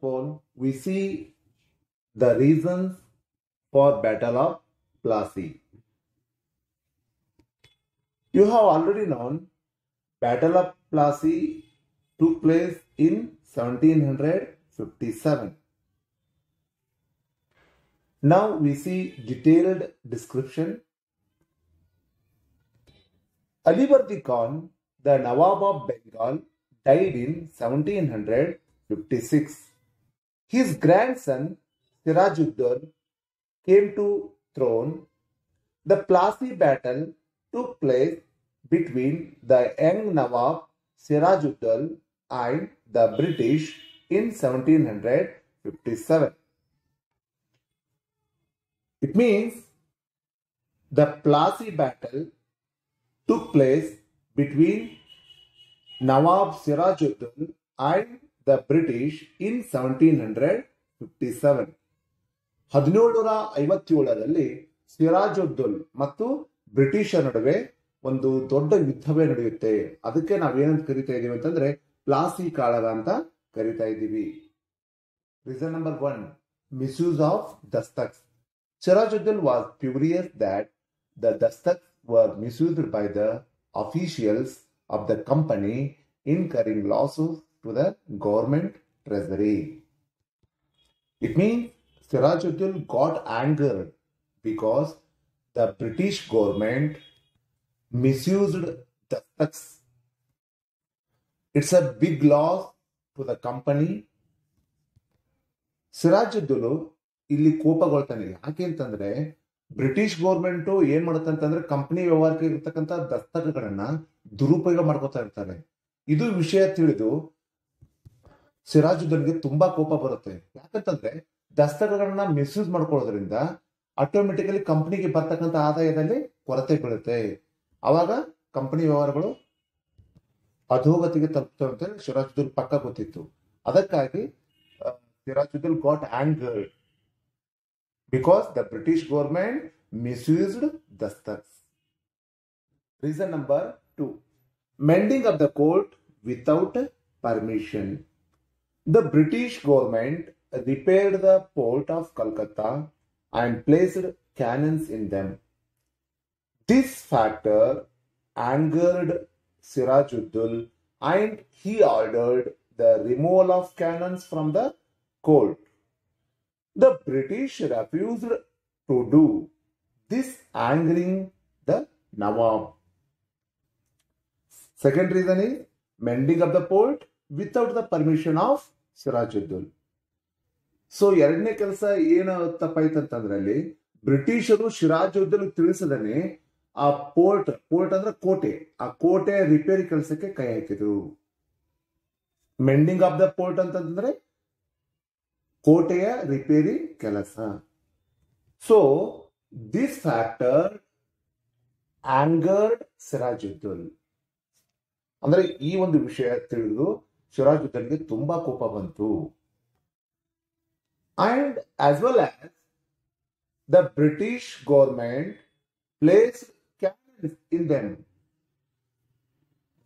all, we see the reasons for Battle of Plassey. You have already known Battle of Plassey took place in 1757. Now we see detailed description. Alivardi Khan, the Nawab of Bengal, died in 1756. His grandson Sirajuddin came to throne. The Plassey battle took place between the young Nawab Sirajuddin and the British in 1757. It means the Plassey battle took place between Nawab Sirajuddin and the British in 1757. 1757ರಲ್ಲಿ ಸಿರಾಜುದ್ದೌಲ್ ಮತ್ತು ಬ್ರಿಟಿಷರ ನಡುವೆ ಒಂದು ದೊಡ್ಡ ಯುದ್ಧವೇ ನಡೆಯುತ್ತೆ. ಅದಕ್ಕೆ ನಾವೇನಂತ ಕರಿತಾ ಇದೀವಿ ಅಂತಂದ್ರೆ ಪ್ಲಾಸಿ ಕಾಳಗ ಅಂತ ಕರಿತಾ ಇದ್ದೀವಿ. Reason number 1, misuse of dastaks. Sirajuddin was furious that the dastaks were misused by the officials of the company, incurring losses to the government treasury. It means Sirajuddin got angered because the British government misused dastaks. It's a big loss to the company. ಸಿರಾಜುದ್ದೌಲ್ ಇಲ್ಲಿ ಕೋಪಗೊಳ್ತಾನೆ. ಯಾಕೆ ಅಂತಂದ್ರೆ British government ಏನ್ ಮಾಡುತ್ತೆ ಅಂತಂದ್ರೆ company ವ್ಯವಹಾರಕ್ಕೆ ಇರ್ತಕ್ಕಂಥ ದಸ್ತಕಗಳನ್ನ ದುರುಪಯೋಗ ಮಾಡ್ಕೋತಾ ಇರ್ತಾರೆ. ಇದು ವಿಷಯ ತಿಳಿದು ಸಿರಾಜುದ್ದೌಲ್ಗೆ ತುಂಬಾ ಕೋಪ ಬರುತ್ತೆ. ಯಾಕಂತಂದ್ರೆ ದಸ್ತಕಗಳನ್ನ ಮಿಸ್ಯೂಸ್ ಮಾಡ್ಕೊಳ್ಳೋದ್ರಿಂದ ಆಟೋಮೆಟಿಕಲಿ ಕಂಪನಿಗೆ ಬರ್ತಕ್ಕಂಥ ಆದಾಯದಲ್ಲಿ ಕೊರತೆ ಬೀಳುತ್ತೆ. ಅವಾಗ ಕಂಪನಿ ವ್ಯವಹಾರಗಳು ಅಧೋಗತಿಗೆ ತಲುಪ್ತವೆ ಅಂತ ಸಿರಾಜುದ್ದೌಲ್ ಪಕ್ಕ ಗೊತ್ತಿತ್ತು. ಅದಕ್ಕಾಗಿ Sirajuddin got angered because the British government misused dastaks. Reason number 2, mending of the court without permission. The British government repaired the port of Calcutta and placed cannons in them. This factor angered Sirajuddin and he ordered the removal of cannons from the court. The British refused to do this, angering the Nawab. Second reason is mending of the port without the permission of Sirajuddin. So ಎರಡನೇ ಕೆಲಸ ಏನು ತಪ್ಪಾಯ್ತಂತಂದ್ರೆ ಅಲ್ಲಿ ಬ್ರಿಟಿಷರು ಸಿರಾಜುದ್ದೌಲ್ ತಿಳಿಸದನೆ ಆ port ಅಂದ್ರೆ ಕೋಟೆ, ಆ ಕೋಟೆ ರಿಪೇರಿ ಕೆಲಸಕ್ಕೆ ಕೈ ಹಾಕಿದ್ರು. ಮೆಂಡಿಂಗ್ ಆಫ್ ದ ಪೋರ್ಟ್ ಅಂತಂದ್ರೆ ಕೋಟೆಯ ರಿಪೇರಿ ಕೆಲಸ. So this factor angered Sirajuddaulah. ಅಂದ್ರೆ ಈ ಒಂದು ವಿಷಯ ತಿಳಿದು ಸಿರಾಜುದ್ದೌಲ್ಗೆ ತುಂಬಾ ಕೋಪ ಬಂತು. And as well as the British government placed cannons in them.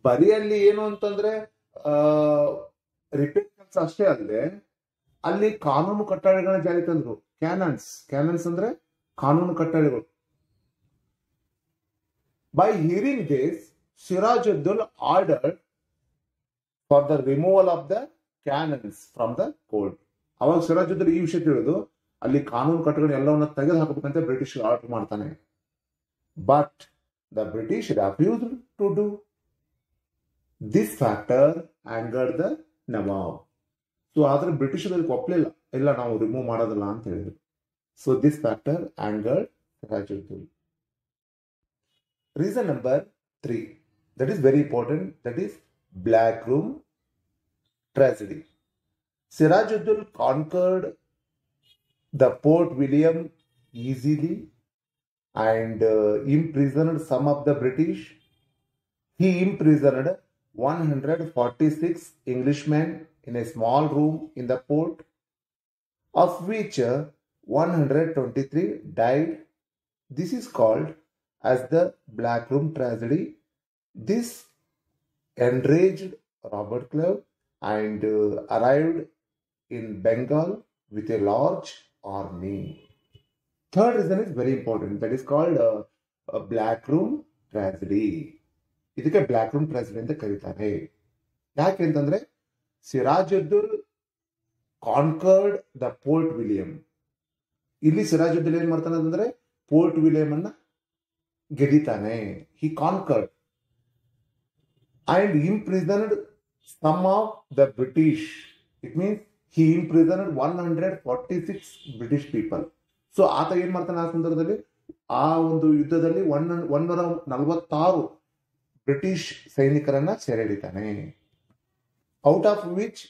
ಬರೀ ಅಲ್ಲಿ ಏನು ಅಂತಂದ್ರೆ ರಿಪೇರಿ ಕೆಲಸ ಅಷ್ಟೇ ಅಲ್ಲದೆ ಅಲ್ಲಿ ಕಾನೂನು ಕಟ್ಟಳೆಗಳನ್ನ ಜಾರಿ ತಂದ್ರು. ಕ್ಯಾನನ್ಸ್ ಅಂದ್ರೆ ಕಾನೂನು ಕಟ್ಟಳೆಗಳು. By hearing this, Sirajuddin ordered for the removal of the cannons from the court. ಅವಾಗ ಸಿರಾಜುದ್ದೌಲ್ ಈ ವಿಷಯ ತಿಳಿದು ಅಲ್ಲಿ ಕಾನೂನು ಕಟ್ಟುಗಳು ಎಲ್ಲವನ್ನ ತೆಗೆದು ಹಾಕಬೇಕಂತ ಬ್ರಿಟಿಷ್ ಆರ್ಡರ್ ಮಾಡ್ತಾನೆ. But the British refused to do this factor angered the Nawab. So ಆದ್ರೆ ಬ್ರಿಟಿಷರಿಗೆ ಒಪ್ಪಲಿಲ್ಲ, ಇಲ್ಲ ನಾವು ರಿಮೂವ್ ಮಾಡೋದಿಲ್ಲ ಅಂತ ಹೇಳಿದ್ರು. So this factor angered Sirajuddaulah. Reason number 3, that is very important, that is Black Room tragedy. Sirajuddin conquered the Port William easily and imprisoned some of the British. He imprisoned 146 Englishmen in a small room in the port, of which 123 died. This is called as the Black Room tragedy. This enraged Robert Clive and arrived in Bengal with a large army. Third reason is very important. That is called a black room tragedy. ಇದಕ್ಕೆ black room tragedy ಅಂತ ಕರೀತಾರೆ. ಯಾಕೆ ಅಂತಂದ್ರೆ ಸಿರಾಜುದ್ದೌಲ್ conquered the port William. ಇಲ್ಲಿ ಸಿರಾಜುದ್ದೌಲ್ ಏನ್ ಮಾಡ್ತಾನೆ ಅಂತಂದ್ರೆ port William ಅನ್ನ ಗೆದಿತಾನೆ. ಹಿ conquered and imprisoned some of the British. It means he imprisoned 146 British people. So ಆತ ಏನ್ ಮಾಡ್ತಾನೆ ಆ ಸಂದರ್ಭದಲ್ಲಿ, ಆ ಒಂದು ಯುದ್ಧದಲ್ಲಿ 146 ಬ್ರಿಟಿಷ್ ಸೈನಿಕರನ್ನ ಸೆರೆ ಹಿಡಿತಾನೆ. Out of which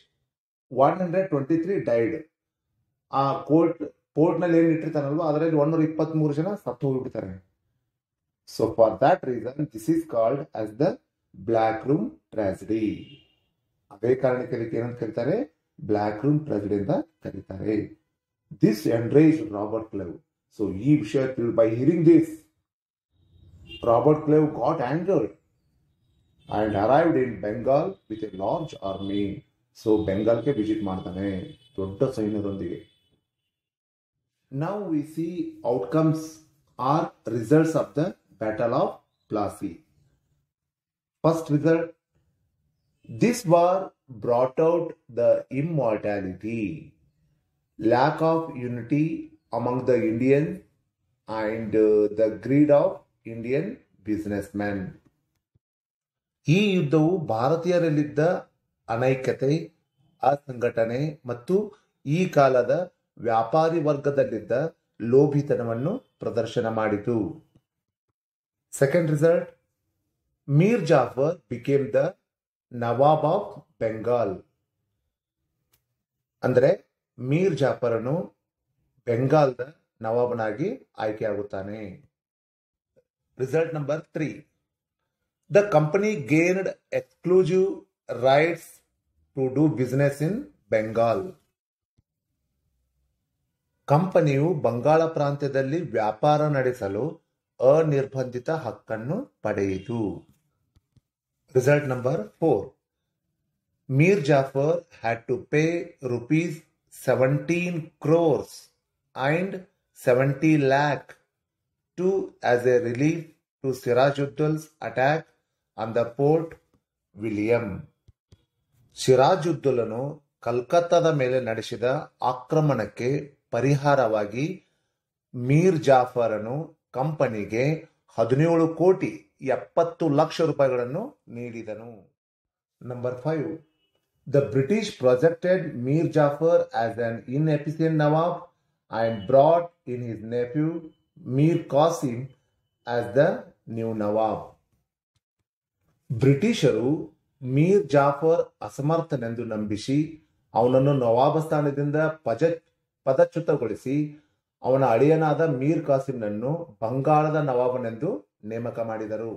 123 died. ಆ ಪೋರ್ಟ್ ನಲ್ಲಿ ಏನ್ ಇಟ್ಟಿರ್ತಾನಲ್ವಾ ಅದರಲ್ಲಿ 123 ಜನ ಸತ್ತು ಹೋಗ್ಬಿಡ್ತಾರೆ. So for that reason this is called as the black room tragedy. ಅದೇ ಕಾರಣಕ್ಕೆ ಇದಕ್ಕೆ ಏನಂತ ಕರೀತಾರೆ, ಬ್ಲ್ಯಾಕ್ ರೂಮ್ ಟ್ರಾಜಿಡಿ ಅಂತ ಕರೀತಾರೆ. This enraged Robert Clive. So ಈ ವಿಷಯ by hearing this Robert Clive got angered and arrived in Bengal with a large army. So ಬೆಂಗಾಲ್ಗೆ ವಿಸಿಟ್ ಮಾಡ್ತಾನೆ ದೊಡ್ಡ ಸೈನ್ಯದೊಂದಿಗೆ. Now we see outcomes or results of the Battle of Plassey. First result, this war brought out the immortality, lack of unity among the Indians and the greed of Indian businessmen. ಈ ಯುದ್ಧವು ಭಾರತೀಯರಲ್ಲಿದ್ದ ಅನೈಕ್ಯತೆ, ಅಸಂಘಟನೆ ಮತ್ತು ಈ ಕಾಲದ ವ್ಯಾಪಾರಿ ವರ್ಗದಲ್ಲಿದ್ದ ಲೋಭಿತನವನ್ನು ಪ್ರದರ್ಶನ ಮಾಡಿತು. Second result, Mir Jafar became the Nawab of Bengal. ಅಂದರೆ ಮೀರ್ ಜಾಫರನು ಬೆಂಗಾಲ್ದ ನವಾಬನಾಗಿ ಆಯ್ಕೆಯಾಗುತ್ತಾನೆ. Result number 3, the company gained exclusive rights to do business in Bengal. ಕಂಪನಿಯು ಬಂಗಾಳ ಪ್ರಾಂತ್ಯದಲ್ಲಿ ವ್ಯಾಪಾರ ನಡೆಸಲು ಅನಿರ್ಬಂಧಿತ ಹಕ್ಕನ್ನು ಪಡೆಯಿತು. Result number 4, Mir Jafar had to pay ₹17 crores and 70 lakh to as a relief to Sirajuddau's attack on the Port William. ಸಿರಾಜುದ್ದೌಲನು ಕಲ್ಕತ್ತಾದ ಮೇಲೆ ನಡೆಸಿದ ಆಕ್ರಮಣಕ್ಕೆ ಪರಿಹಾರವಾಗಿ ಮೀರ್ ಜಾಫರನು ಕಂಪನಿಗೆ 17,70 ಲಕ್ಷ ರೂಪಾಯಿಗಳನ್ನು ನೀಡಿದನು. Number 5, the British projected Mir Jafar as an inefficient Nawab and brought in his nephew Mir Qasim as the new Nawab. ಬ್ರಿಟಿಷರು ಮೀರ್ ಜಾಫರ್ ಅಸಮರ್ಥನೆಂದು ನಂಬಿಸಿ ಅವನನ್ನು ನವಾಬ ಸ್ಥಾನದಿಂದ ಪದಚ್ಯುತಗೊಳಿಸಿ ಅವನ ಅಳಿಯನಾದ ಮೀರ್ ಕಾಸಿಂನನ್ನು ಬಂಗಾಳದ ನವಾಬನೆಂದು ನೇಮಕ ಮಾಡಿದರು.